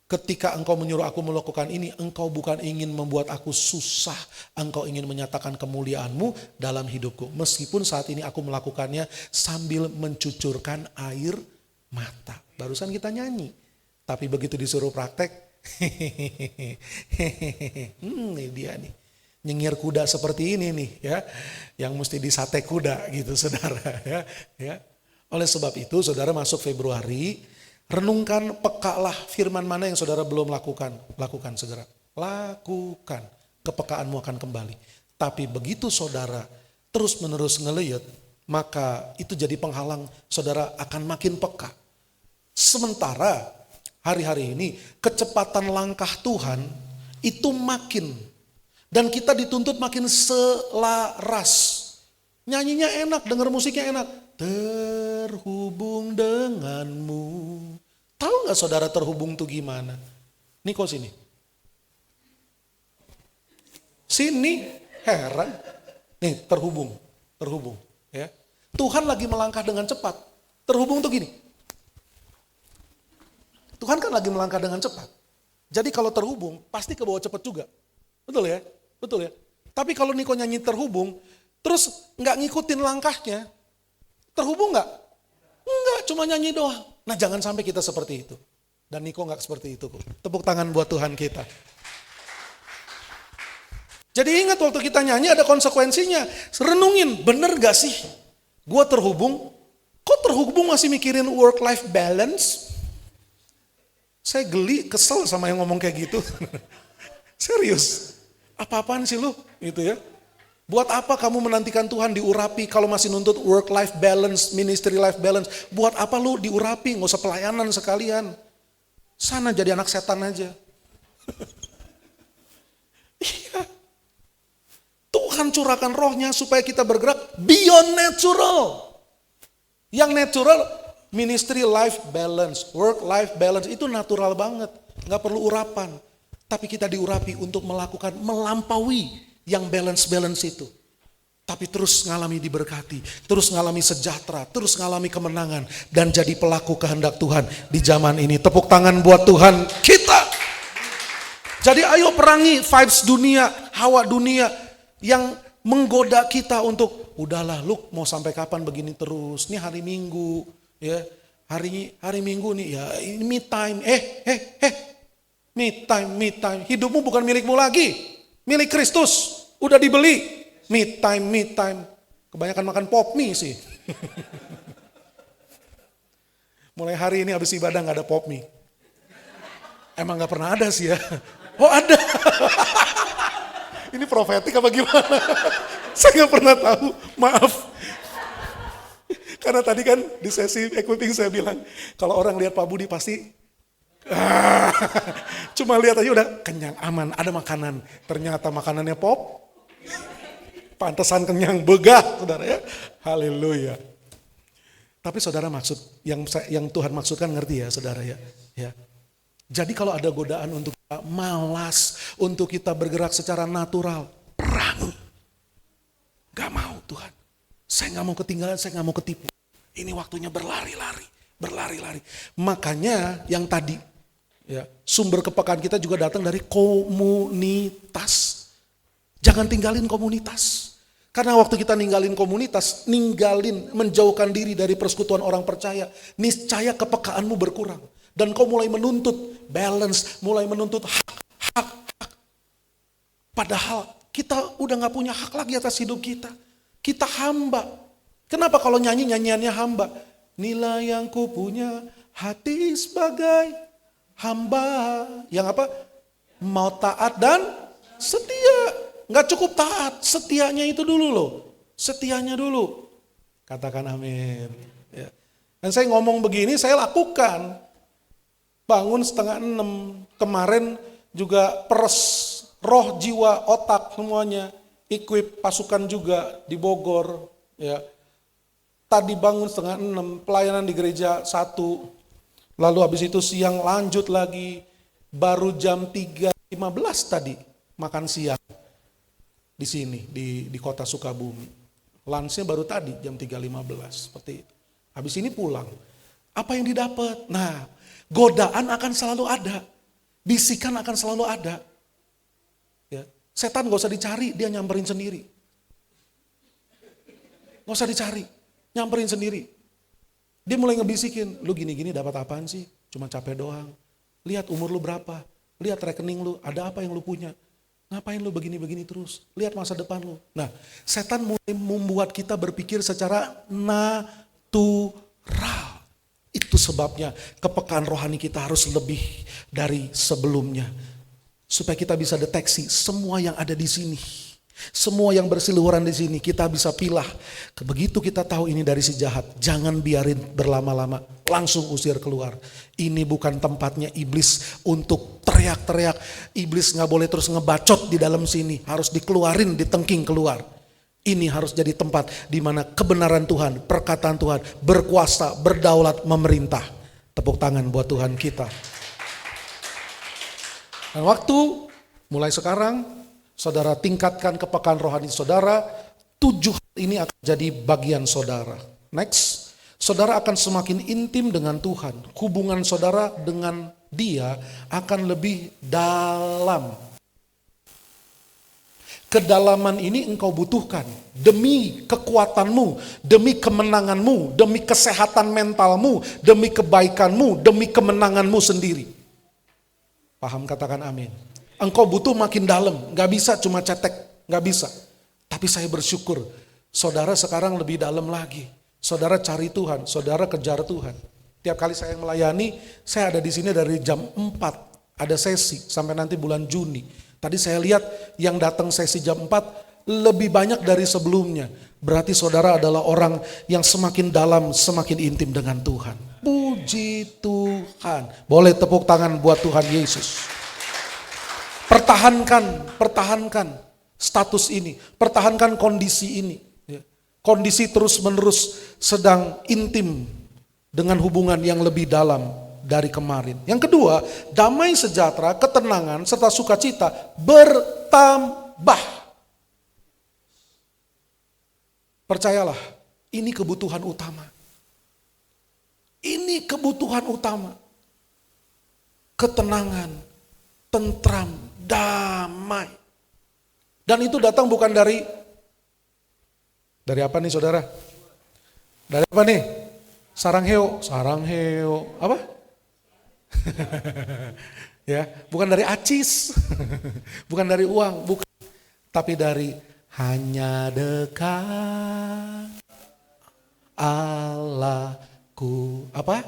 Ketika Engkau menyuruh aku melakukan ini, Engkau bukan ingin membuat aku susah. Engkau ingin menyatakan kemuliaan-Mu dalam hidupku. Meskipun saat ini aku melakukannya sambil mencucurkan air mata. Barusan kita nyanyi. Tapi begitu disuruh praktek, ini dia nih. Nyengir kuda seperti ini nih ya. Yang mesti disate kuda gitu saudara ya. Oleh sebab itu saudara masuk Februari, renungkan, pekalah firman mana yang saudara belum lakukan. Lakukan segera. Lakukan. Kepekaanmu akan kembali. Tapi begitu saudara terus menerus ngeleyet, maka itu jadi penghalang saudara akan makin peka. Sementara hari-hari ini kecepatan langkah Tuhan itu makin. Dan kita dituntut makin selaras. Nyanyinya enak, denger musiknya enak. Terhubung denganmu. Tahu gak saudara terhubung tuh gimana? Niko sini. Sini, heran. Nih terhubung. Ya. Tuhan lagi melangkah dengan cepat. Terhubung tuh gini. Tuhan kan lagi melangkah dengan cepat. Jadi kalau terhubung pasti ke bawah cepat juga. Betul ya? Betul ya? Tapi kalau Niko nyanyi terhubung, terus gak ngikutin langkahnya, terhubung gak? Enggak, cuma nyanyi doang. Nah jangan sampai kita seperti itu. Dan Niko gak seperti itu kok. Tepuk tangan buat Tuhan kita. Jadi ingat waktu kita nyanyi ada konsekuensinya. Renungin, bener gak sih? Gua terhubung, kok terhubung masih mikirin work-life balance? Saya geli, kesel sama yang ngomong kayak gitu. Serius, apa-apaan sih lu? Gitu ya. Buat apa kamu menantikan Tuhan diurapi kalau masih nuntut work-life balance, ministry life balance? Buat apa lu diurapi? Nggak usah pelayanan sekalian. Sana jadi anak setan aja. Iya. Tuhan curahkan rohnya supaya kita bergerak beyond natural. Yang natural, ministry life balance, work life balance, itu natural banget. Gak perlu urapan. Tapi kita diurapi untuk melakukan, melampaui yang balance-balance itu. Tapi terus ngalami diberkati, terus ngalami sejahtera, terus ngalami kemenangan. Dan jadi pelaku kehendak Tuhan di zaman ini. Tepuk tangan buat Tuhan kita. Jadi ayo perangi vibes dunia, hawa dunia yang menggoda kita untuk udahlah lu mau sampai kapan begini terus. Ini hari Minggu ya. Hari Minggu nih ya, ini me time. Me time. Hidupmu bukan milikmu lagi. Milik Kristus. Udah dibeli. Me time. Kebanyakan makan pop mie sih. Mulai hari ini habis ibadah gak ada pop mie. Emang gak pernah ada sih ya. Oh ada. Ini profetik apa gimana? Saya gak pernah tahu, maaf. Karena tadi kan di sesi equipping saya bilang, kalau orang lihat Pak Budi pasti, cuma lihat aja udah kenyang, aman, ada makanan. Ternyata makanannya pop, pantesan kenyang, begah, saudara ya. Haleluya. Tapi saudara maksud, yang Tuhan maksudkan ngerti ya saudara ya. Jadi kalau ada godaan untuk kita malas, untuk kita bergerak secara natural, perang. Gak mau Tuhan. Saya gak mau ketinggalan, saya gak mau ketipu. Ini waktunya berlari-lari. Makanya yang tadi, ya, sumber kepekaan kita juga datang dari komunitas. Jangan tinggalin komunitas. Karena waktu kita ninggalin komunitas, menjauhkan diri dari persekutuan orang percaya, niscaya kepekaanmu berkurang. Dan kau mulai menuntut balance, mulai menuntut hak. Padahal kita udah gak punya hak lagi atas hidup kita. Kita hamba. Kenapa kalau nyanyiannya hamba? Nilai yang ku punya hati sebagai hamba. Yang apa? Mau taat dan setia. Gak cukup taat, setianya itu dulu loh. Setianya dulu. Katakan amin. Ya. Dan saya ngomong begini, saya lakukan. Bangun 5:30, kemarin juga peres roh, jiwa, otak semuanya, equip pasukan juga di Bogor. Ya. Tadi bangun 5:30, pelayanan di gereja 1, lalu habis itu siang lanjut lagi, baru jam 3:15 tadi makan siang di sini, di kota Sukabumi. Lunchnya baru tadi jam 3:15, seperti itu. Habis ini pulang. Apa yang didapat? Nah, godaan akan selalu ada. Bisikan akan selalu ada. Ya. Setan gak usah dicari, dia nyamperin sendiri. Gak usah dicari, nyamperin sendiri. Dia mulai ngebisikin, lu gini-gini dapat apaan sih? Cuma capek doang. Lihat umur lu berapa, lihat rekening lu, ada apa yang lu punya. Ngapain lu begini-begini terus? Lihat masa depan lu. Nah, setan mulai membuat kita berpikir secara natural. Itu sebabnya kepekaan rohani kita harus lebih dari sebelumnya. Supaya kita bisa deteksi semua yang ada di sini. Semua yang berseliweran di sini kita bisa pilah. Begitu kita tahu ini dari si jahat, jangan biarin berlama-lama, langsung usir keluar. Ini bukan tempatnya iblis untuk teriak-teriak. Iblis gak boleh terus ngebacot di dalam sini, harus dikeluarin, ditengking keluar. Ini harus jadi tempat di mana kebenaran Tuhan, perkataan Tuhan berkuasa, berdaulat, memerintah. Tepuk tangan buat Tuhan kita. Dan waktu mulai sekarang, saudara tingkatkan kepekaan rohani saudara, 7 hal ini akan jadi bagian saudara. Next, saudara akan semakin intim dengan Tuhan. Hubungan saudara dengan Dia akan lebih dalam. Kedalaman ini engkau butuhkan demi kekuatanmu, demi kemenanganmu, demi kesehatan mentalmu, demi kebaikanmu, demi kemenanganmu sendiri. Paham, katakan amin. Engkau butuh makin dalam, gak bisa cuma cetek, gak bisa. Tapi saya bersyukur, saudara sekarang lebih dalam lagi. Saudara cari Tuhan, saudara kejar Tuhan. Tiap kali saya melayani, saya ada di sini dari jam 4, ada sesi sampai nanti bulan Juni. Tadi saya lihat yang datang sesi jam 4 lebih banyak dari sebelumnya. Berarti saudara adalah orang yang semakin dalam, semakin intim dengan Tuhan. Puji Tuhan. Boleh tepuk tangan buat Tuhan Yesus. Pertahankan. status ini, pertahankan kondisi ini. Kondisi terus-menerus sedang intim dengan hubungan yang lebih dalam dari kemarin. Yang kedua, damai sejahtera, ketenangan, serta sukacita bertambah. Percayalah, ini kebutuhan utama. Ini kebutuhan utama. Ketenangan, tentram, damai. Dan itu datang bukan dari apa nih saudara? Dari apa nih? Sarangheo, apa? Ya, bukan dari acis, bukan dari uang, bukan, tapi dari hanya dekat Allahku, apa?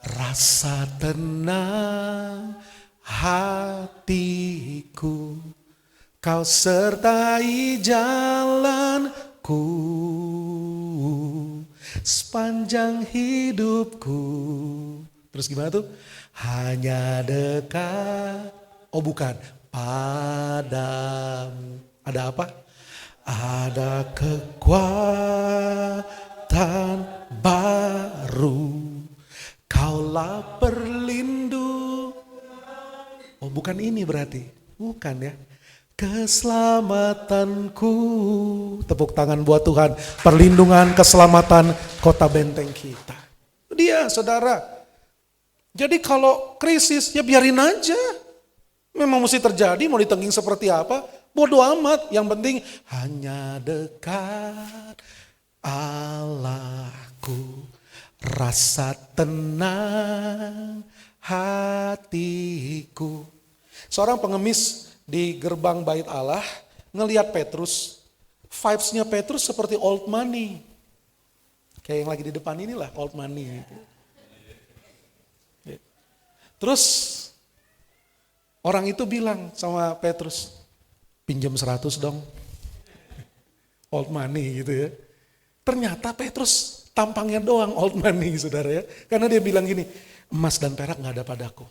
Rasa tenang hatiku, kau sertai jalanku sepanjang hidupku. Terus gimana tuh? Hanya dekat, oh bukan, padamu. Ada apa? Ada kekuatan baru, kaulah perlindungan. Oh bukan ini berarti, bukan ya. Keselamatanku, tepuk tangan buat Tuhan, perlindungan, keselamatan kota benteng kita. Dia saudara. Jadi kalau krisis ya biarin aja. Memang mesti terjadi, mau ditengking seperti apa, bodo amat. Yang penting hanya dekat Allahku, rasa tenang hatiku. Seorang pengemis di gerbang bait Allah ngelihat Petrus, vibes-nya Petrus seperti old money. Kayak yang lagi di depan inilah old money. Terus orang itu bilang sama Petrus, pinjam 100 dong. Old money gitu ya. Ternyata Petrus tampangnya doang old money saudara ya. Karena dia bilang gini, emas dan perak gak ada padaku.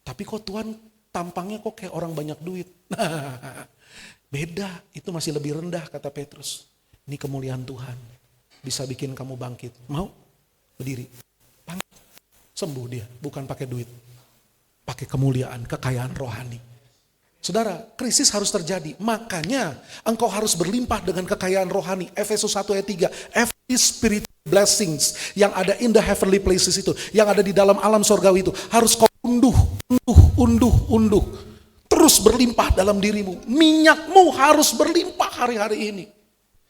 Tapi kok Tuhan tampangnya kok kayak orang banyak duit. Nah, beda, itu masih lebih rendah kata Petrus. Ini kemuliaan Tuhan, bisa bikin kamu bangkit. Mau? Berdiri. Bangkit. Sembuh dia, bukan pakai duit. Pakai kemuliaan, kekayaan rohani. Saudara, krisis harus terjadi. Makanya engkau harus berlimpah dengan kekayaan rohani. Efesus 1 ayat 3. Every spiritual blessings yang ada in the heavenly places itu, yang ada di dalam alam sorgawi itu, harus kau unduh. Terus berlimpah dalam dirimu. Minyakmu harus berlimpah hari-hari ini.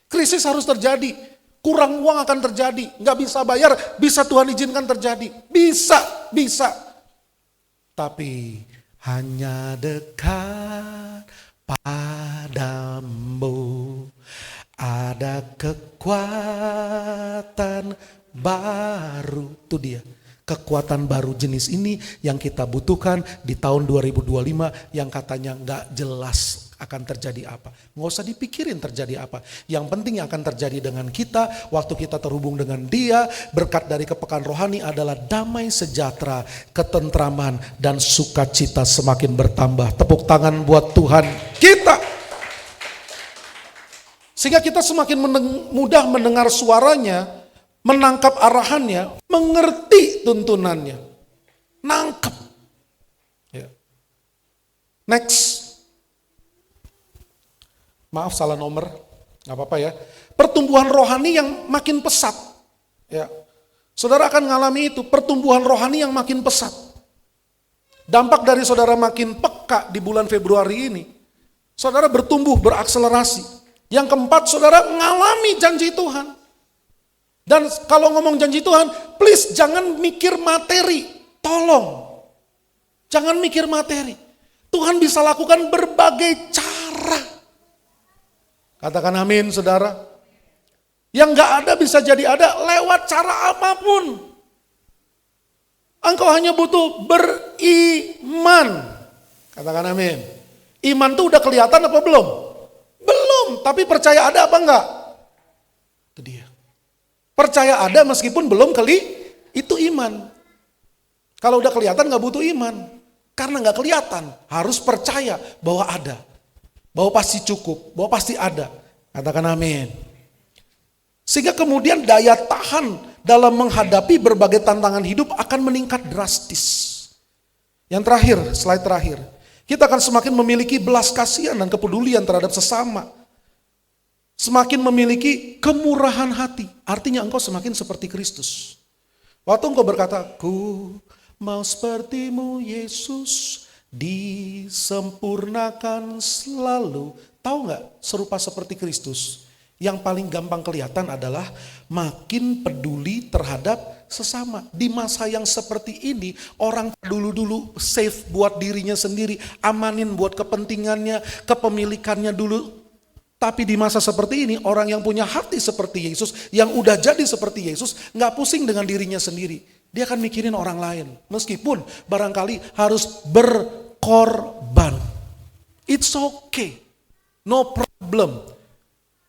Krisis harus terjadi. Kurang uang akan terjadi. Gak bisa bayar, bisa Tuhan izinkan terjadi. Bisa. Tapi hanya dekat padamu ada kekuatan baru. Itu dia. Kekuatan baru jenis ini yang kita butuhkan di tahun 2025 yang katanya gak jelas akan terjadi apa. Gak usah dipikirin terjadi apa. Yang penting yang akan terjadi dengan kita waktu kita terhubung dengan Dia, berkat dari kepekaan rohani adalah damai sejahtera, ketentraman, dan sukacita semakin bertambah. Tepuk tangan buat Tuhan kita. Sehingga kita semakin mudah mendengar suaranya, menangkap arahannya, mengerti tuntunannya. Nangkep. Ya. Next. Maaf salah nomor, gak apa-apa ya. Pertumbuhan rohani yang makin pesat. Ya. Saudara akan mengalami itu, pertumbuhan rohani yang makin pesat. Dampak dari saudara makin peka di bulan Februari ini, saudara bertumbuh, berakselerasi. Yang keempat, saudara mengalami janji Tuhan. Dan kalau ngomong janji Tuhan, please jangan mikir materi, tolong. Jangan mikir materi. Tuhan bisa lakukan berbagai cara. Katakan amin saudara. Yang gak ada bisa jadi ada lewat cara apapun. Engkau hanya butuh beriman. Katakan amin. Iman tuh udah kelihatan apa belum? Belum, tapi percaya ada apa enggak? Itu dia. Percaya ada meskipun belum itu iman. Kalau udah kelihatan gak butuh iman. Karena gak kelihatan, harus percaya bahwa ada. bahwa pasti cukup, bahwa pasti ada. Katakan amin. Sehingga kemudian daya tahan dalam menghadapi berbagai tantangan hidup akan meningkat drastis. Yang terakhir, slide terakhir. Kita akan semakin memiliki belas kasihan dan kepedulian terhadap sesama. Semakin memiliki kemurahan hati. Artinya engkau semakin seperti Kristus. Waktu engkau berkata, ku mau sepertimu Yesus, disempurnakan selalu. Tahu gak serupa seperti Kristus? Yang paling gampang kelihatan adalah makin peduli terhadap sesama. Di masa yang seperti ini, orang dulu save buat dirinya sendiri, amanin buat kepentingannya, kepemilikannya dulu. Tapi di masa seperti ini, orang yang punya hati seperti Yesus, yang udah jadi seperti Yesus, gak pusing dengan dirinya sendiri. Dia akan mikirin orang lain. Meskipun barangkali harus berkorban. It's okay. No problem.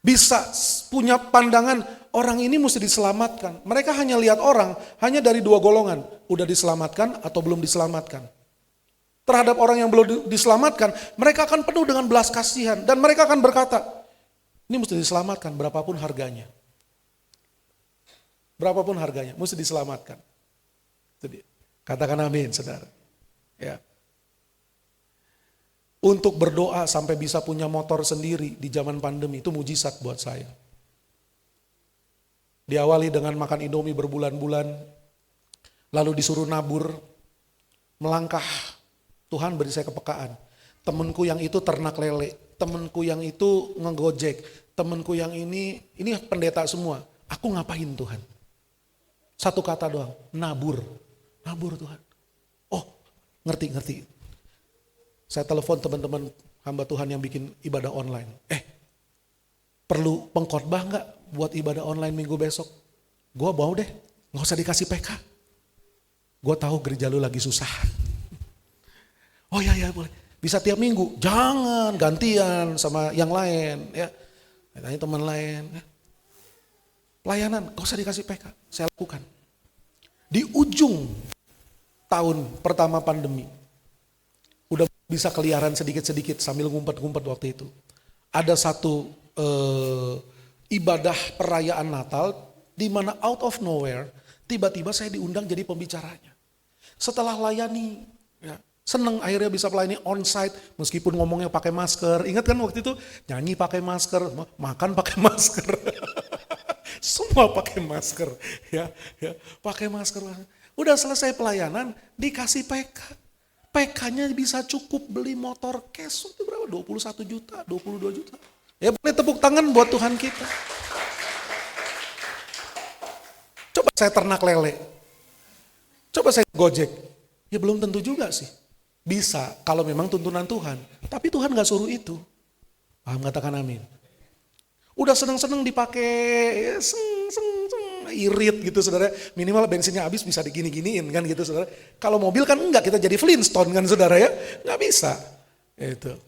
Bisa punya pandangan orang ini mesti diselamatkan. Mereka hanya lihat orang hanya dari dua golongan. Udah diselamatkan atau belum diselamatkan. Terhadap orang yang belum diselamatkan, mereka akan penuh dengan belas kasihan. Dan mereka akan berkata, ini mesti diselamatkan berapapun harganya. Berapapun harganya, mesti diselamatkan. Jadi, katakan amin, saudara. Ya. Untuk berdoa sampai bisa punya motor sendiri di zaman pandemi, itu mujizat buat saya. Diawali dengan makan Indomie berbulan-bulan, lalu disuruh nabur, melangkah. Tuhan beri saya kepekaan. Temenku yang itu ternak lele, temenku yang itu ngegojek, temenku yang ini pendeta semua. Aku ngapain Tuhan? Satu kata doang, nabur. Nabur Tuhan. Oh, ngerti. Saya telepon teman-teman hamba Tuhan yang bikin ibadah online. Perlu pengkhotbah gak buat ibadah online minggu besok? Gue mau deh, gak usah dikasih PK. Gue tahu gereja lu lagi susah. Oh ya boleh. Bisa tiap minggu, jangan gantian sama yang lain. Ya, tanya teman lain. Ya. Pelayanan, gak usah dikasih PK, saya lakukan. Di ujung tahun pertama pandemi, udah bisa keliaran sedikit-sedikit sambil ngumpet-ngumpet waktu itu. Ada satu ibadah perayaan Natal di mana out of nowhere tiba-tiba saya diundang jadi pembicaranya. Setelah layani, ya, seneng akhirnya bisa melayani onsite meskipun ngomongnya pakai masker. Ingat kan waktu itu nyanyi pakai masker, makan pakai masker. Semua pakai masker, ya, pakai masker. Udah selesai pelayanan dikasih PK. PK-nya bisa cukup beli motor cash itu berapa? 21 juta, 22 juta. Ya boleh tepuk tangan buat Tuhan kita. Coba saya ternak lele. Coba saya gojek. Ya belum tentu juga sih. Bisa kalau memang tuntunan Tuhan. Tapi Tuhan gak suruh itu. Paham, katakan amin. Udah seneng-seneng dipakai, irit gitu saudara. Minimal bensinnya habis bisa digini-giniin kan gitu saudara. Kalau mobil kan enggak, kita jadi Flintstone kan saudara ya. Gak bisa. Itu.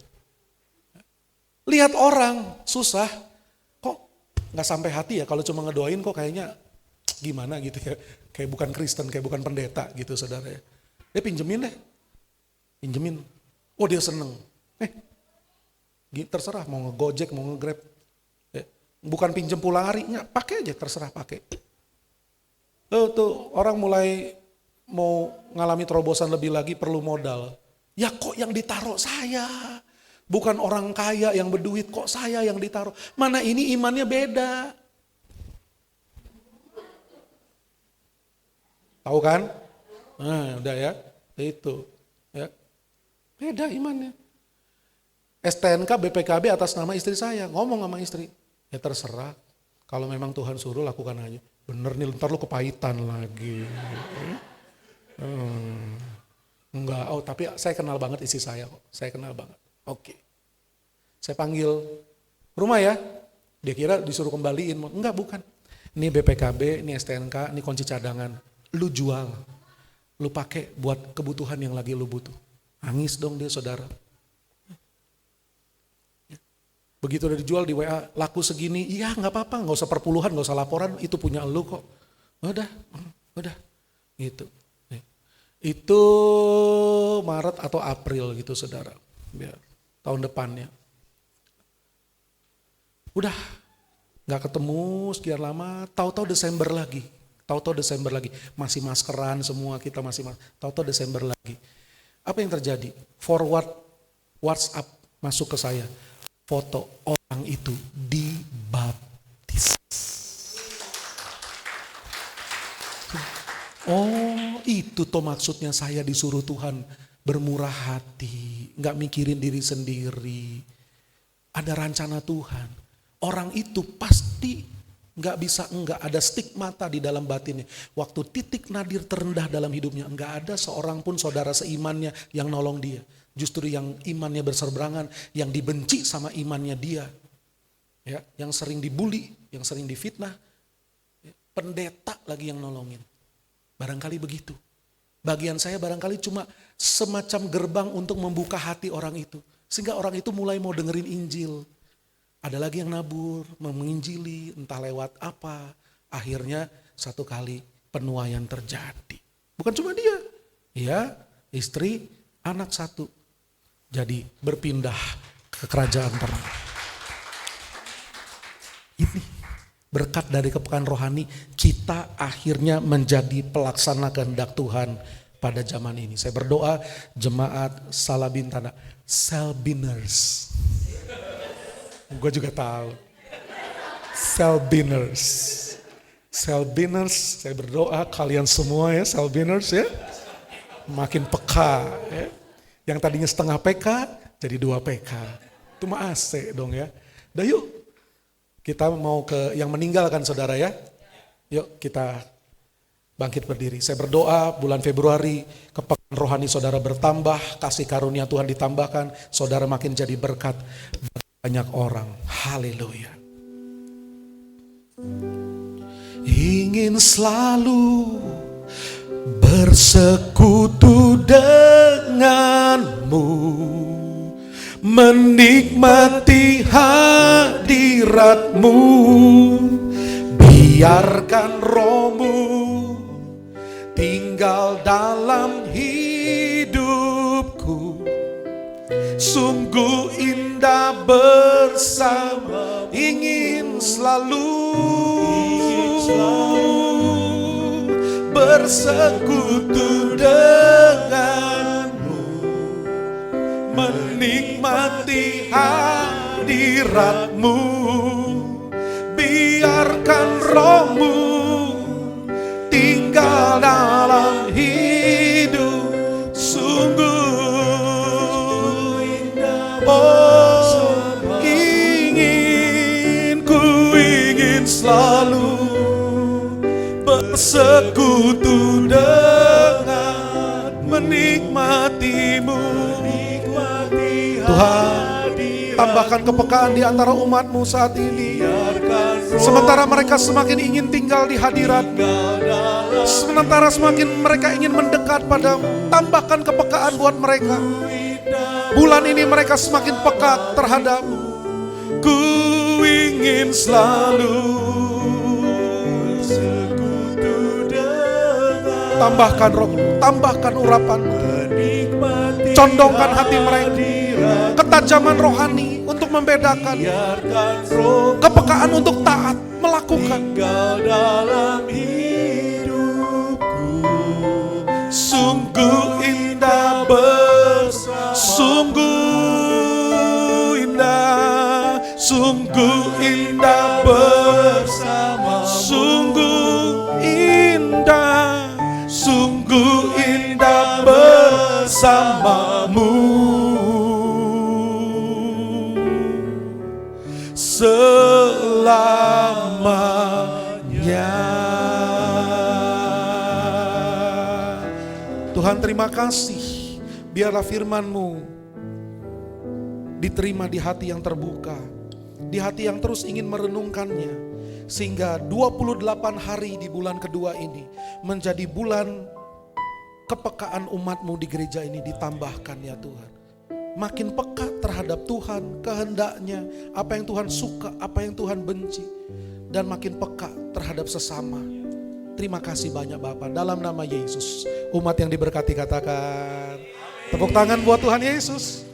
Lihat orang susah, kok gak sampai hati ya kalau cuma ngedoain kok kayaknya gimana gitu ya. Kayak bukan Kristen, kayak bukan pendeta gitu saudara ya. Dia pinjemin deh. Pinjemin. Oh dia seneng. Terserah mau ngegojek, mau ngegrab. Bukan pinjem pulang hari, pakai aja terserah pakai. Tuh orang mulai mau ngalami terobosan lebih lagi perlu modal. Ya kok yang ditaruh saya? Bukan orang kaya yang berduit, kok saya yang ditaruh? Mana ini imannya beda. Tahu kan? Nah udah ya, itu. Ya. Beda imannya. STNK BPKB atas nama istri saya, ngomong sama istri. Ya terserah, kalau memang Tuhan suruh lakukan aja. Bener nih, ntar lu kepahitan lagi. Enggak, tapi saya kenal banget istri saya kok. Saya kenal banget. Oke. Saya panggil, rumah ya? Dia kira disuruh kembaliin. Enggak, bukan. Ini BPKB, ini STNK, ini kunci cadangan. Lu jual. Lu pakai buat kebutuhan yang lagi lu butuh. Nangis dong dia saudara. Begitu udah dijual di WA, laku segini, iya gak apa-apa, gak usah perpuluhan, gak usah laporan, itu punya lu kok. Udah, gitu. Itu Maret atau April gitu saudara, ya, tahun depannya. Udah gak ketemu sekian lama, tahu-tahu Desember lagi. Masih maskeran semua, kita masih tahu-tahu Desember lagi. Apa yang terjadi? Forward WhatsApp masuk ke saya. Foto orang itu dibaptis. Oh, itu toh maksudnya saya disuruh Tuhan bermurah hati, gak mikirin diri sendiri. Ada rencana Tuhan. Orang itu pasti gak bisa enggak, ada stigmata di dalam batinnya. Waktu titik nadir terendah dalam hidupnya, enggak ada seorang pun saudara seimannya yang nolong dia. Justru yang imannya berseberangan, yang dibenci sama imannya dia. Ya, yang sering dibully, yang sering difitnah. Pendeta lagi yang nolongin. Barangkali begitu. Bagian saya barangkali cuma semacam gerbang untuk membuka hati orang itu. Sehingga orang itu mulai mau dengerin Injil. Ada lagi yang nabur, menginjili, entah lewat apa. Akhirnya satu kali penuaian terjadi. Bukan cuma dia. Ya, istri, anak satu. Jadi berpindah ke kerajaan terang. Ini berkat dari kepekaan rohani, kita akhirnya menjadi pelaksana kehendak Tuhan pada zaman ini. Saya berdoa jemaat Salabintana, Selbiners. Gue juga tahu. Selbiners, saya berdoa kalian semua ya Selbiners ya. Makin peka ya. Yang tadinya setengah PK jadi 2 PK. Itu mah AC dong ya. Dah yuk. Kita mau ke yang meninggalkan saudara ya. Yuk kita bangkit berdiri. Saya berdoa bulan Februari kepekaan rohani saudara bertambah. Kasih karunia Tuhan ditambahkan. Saudara makin jadi berkat bagi banyak orang. Haleluya. Ingin selalu bersekutu denganmu, menikmati hadiratmu, biarkan rohmu tinggal dalam hidupku. Sungguh indah bersama, ingin selalu bersekutu denganmu, menikmati hadiratmu, biarkan rohmu tinggal dalam hidup. Sungguh indah, oh ingin selalu bersekutu dengan, menikmatimu. Tuhan, tambahkan kepekaan di antara umatmu saat ini. Sementara mereka semakin ingin tinggal di hadirat-Mu, sementara semakin mereka ingin mendekat padamu, tambahkan kepekaan buat mereka. Bulan ini mereka semakin peka terhadap-Mu. Ku ingin selalu tambahkan roh, tambahkan urapan-Mu, condongkan hati mereka, ketajaman rohani untuk membedakan, kepekaan untuk taat melakukan. Dalam hidupku sungguh indah sungguh indah bersama, sungguh indah bersamamu selamanya. Tuhan terima kasih, biarlah firman-Mu diterima di hati yang terbuka, di hati yang terus ingin merenungkannya, sehingga 28 hari di bulan kedua ini menjadi bulan kepekaan umat-Mu di gereja ini ditambahkan ya Tuhan. Makin peka terhadap Tuhan, kehendaknya, apa yang Tuhan suka, apa yang Tuhan benci, dan makin peka terhadap sesama. Terima kasih banyak Bapa, dalam nama Yesus. Umat yang diberkati katakan, tepuk tangan buat Tuhan Yesus.